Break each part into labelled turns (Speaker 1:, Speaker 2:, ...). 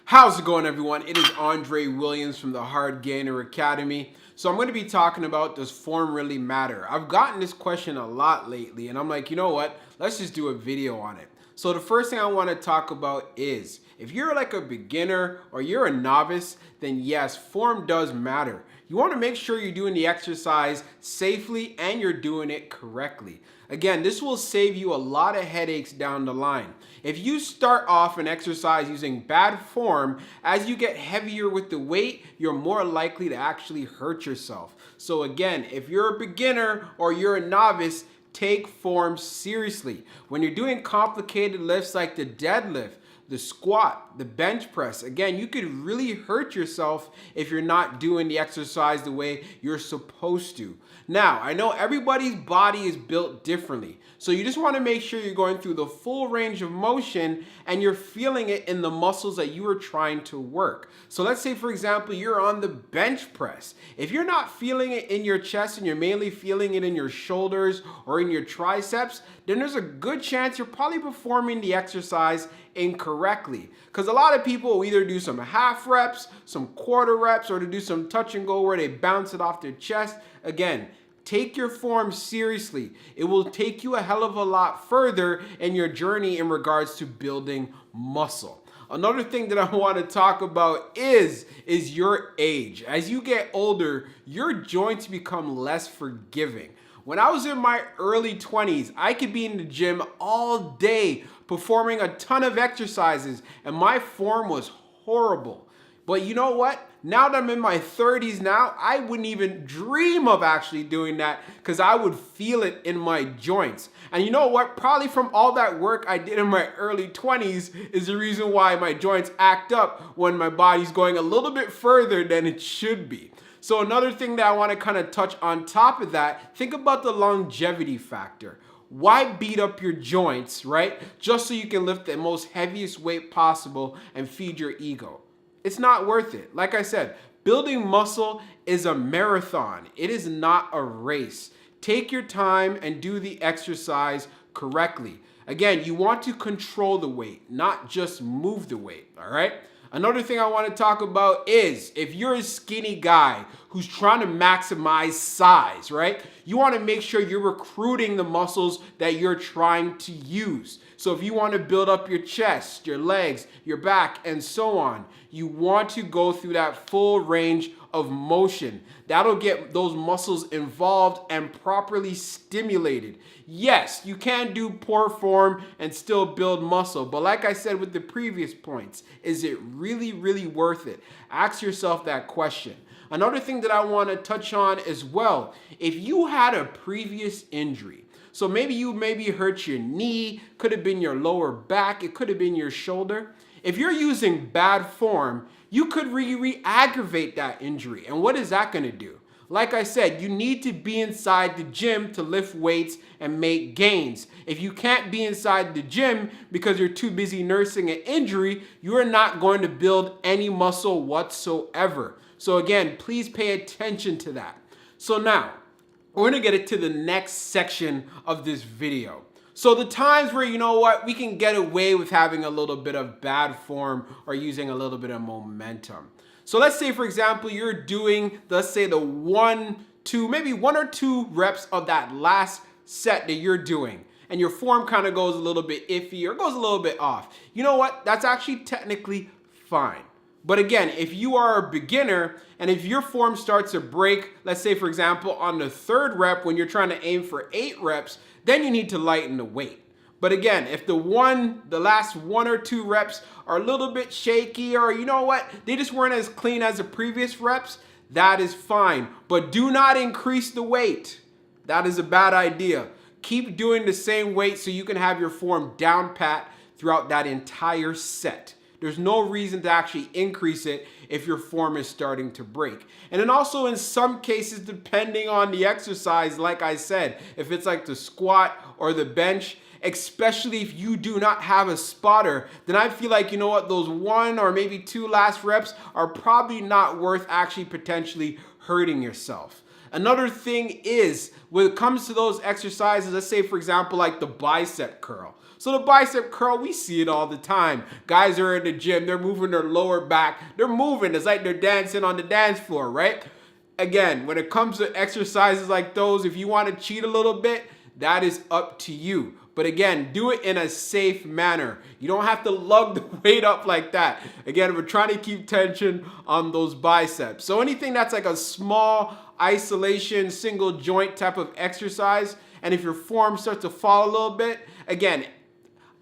Speaker 1: How's it going, everyone? It is Andre Williams from the Hardgainer Academy. So I'm going to be talking about, does form really matter? I've gotten this question a lot lately, and I'm like, you know what? Let's just do a video on it. So the first thing I want to talk about is, if you're like a beginner or you're a novice, then yes, form does matter. You want to make sure you're doing the exercise safely and you're doing it correctly. Again, this will save you a lot of headaches down the line. If you start off an exercise using bad form, as you get heavier with the weight, you're more likely to actually hurt yourself. So again, if you're a beginner or you're a novice, take form seriously. When you're doing complicated lifts like the deadlift, the squat, the bench press, again, you could really hurt yourself if you're not doing the exercise the way you're supposed to. Now, I know everybody's body is built differently, so you just want to make sure you're going through the full range of motion and you're feeling it in the muscles that you are trying to work. So let's say, for example, you're on the bench press. If you're not feeling it in your chest and you're mainly feeling it in your shoulders or in your triceps, then there's a good chance you're probably performing the exercise incorrectly. Because a lot of people will either do some half reps, some quarter reps, or to do some touch and go where they bounce it off their chest. Again, take your form seriously. It will take you a hell of a lot further in your journey in regards to building muscle. Another thing that I want to talk about is your age. As you get older, your joints become less forgiving. When I was in my early 20s, I could be in the gym all day performing a ton of exercises and my form was horrible. But you know what? Now that I'm in my 30s now, I wouldn't even dream of actually doing that because I would feel it in my joints. And you know what? Probably from all that work I did in my early 20s is the reason why my joints act up when my body's going a little bit further than it should be. So another thing that I want to kind of touch on top of that, think about the longevity factor. Why beat up your joints, right? Just so you can lift the most heaviest weight possible and feed your ego. It's not worth it. Like I said, building muscle is a marathon. It is not a race. Take your time and do the exercise correctly. Again, you want to control the weight, not just move the weight, all right? Another thing I want to talk about is if you're a skinny guy who's trying to maximize size, right? You want to make sure you're recruiting the muscles that you're trying to use. So if you want to build up your chest, your legs, your back, and so on, you want to go through that full range of motion. That'll get those muscles involved and properly stimulated. Yes, you can do poor form and still build muscle, but like I said with the previous points, is it really, really worth it? Ask yourself that question. Another thing that I want to touch on as well, if you had a previous injury, so maybe you hurt your knee, could have been your lower back, it could have been your shoulder. If you're using bad form, you could re-aggravate that injury. And what is that going to do? Like I said, you need to be inside the gym to lift weights and make gains. If you can't be inside the gym because you're too busy nursing an injury, you are not going to build any muscle whatsoever. So again, please pay attention to that. So now, we're going to get it to the next section of this video. So the times where, you know what, we can get away with having a little bit of bad form or using a little bit of momentum. So let's say, for example, you're doing, let's say maybe one or two reps of that last set that you're doing, and your form kind of goes a little bit iffy or goes a little bit off. You know what? That's actually technically fine. But again, if you are a beginner and if your form starts to break, let's say, for example, on the third rep when you're trying to aim for 8 reps, then you need to lighten the weight. But again, if the last 1 or 2 reps are a little bit shaky or you know what, they just weren't as clean as the previous reps, that is fine. But do not increase the weight. That is a bad idea. Keep doing the same weight so you can have your form down pat throughout that entire set. There's no reason to actually increase it if your form is starting to break. And then also in some cases, depending on the exercise, like I said, if it's like the squat or the bench, especially if you do not have a spotter, then I feel like, you know what, those 1 or maybe 2 last reps are probably not worth actually potentially hurting yourself. Another thing is, when it comes to those exercises, let's say, for example, like the bicep curl. So the bicep curl, we see it all the time. Guys are in the gym, they're moving their lower back, they're moving, it's like they're dancing on the dance floor, right? Again, when it comes to exercises like those, if you want to cheat a little bit, that is up to you. But again, do it in a safe manner. You don't have to lug the weight up like that. Again, we're trying to keep tension on those biceps. So anything that's like a small isolation, single joint type of exercise, and if your form starts to fall a little bit, again,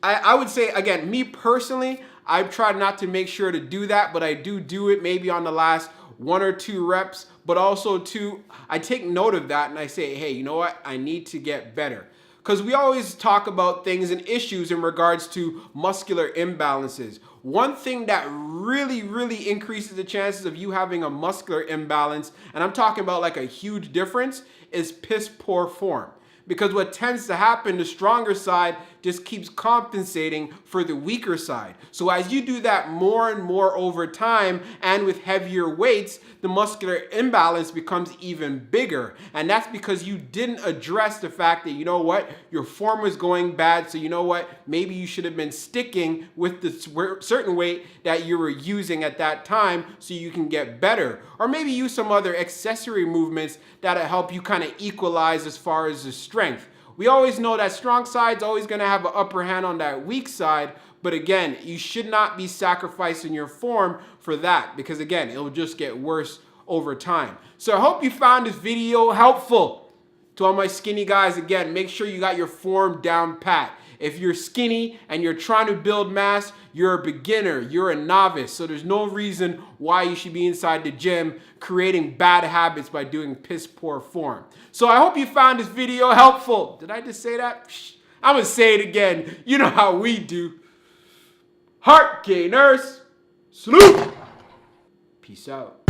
Speaker 1: I would say, again, me personally, I've tried not to make sure to do that, but I do it maybe on the last 1 or 2 reps, but also too, I take note of that and I say, hey, you know what? I need to get better. Because we always talk about things and issues in regards to muscular imbalances. One thing that really increases the chances of you having a muscular imbalance, and I'm talking about like a huge difference, is piss poor form. Because what tends to happen, the stronger side just keeps compensating for the weaker side. So as you do that more and more over time and with heavier weights, the muscular imbalance becomes even bigger. And that's because you didn't address the fact that, you know what, your form was going bad. So you know what, maybe you should have been sticking with the certain weight that you were using at that time so you can get better. Or maybe use some other accessory movements that'll help you kind of equalize as far as the strength. We always know that strong side's always going to have an upper hand on that weak side, but again, you should not be sacrificing your form for that because again, it'll just get worse over time. So I hope you found this video helpful. To all my skinny guys, again, make sure you got your form down pat. If you're skinny and you're trying to build mass, you're a beginner, you're a novice. So there's no reason why you should be inside the gym creating bad habits by doing piss poor form. So I hope you found this video helpful. Did I just say that? I'm gonna say it again. You know how we do. Heart gainers, salute. Peace out.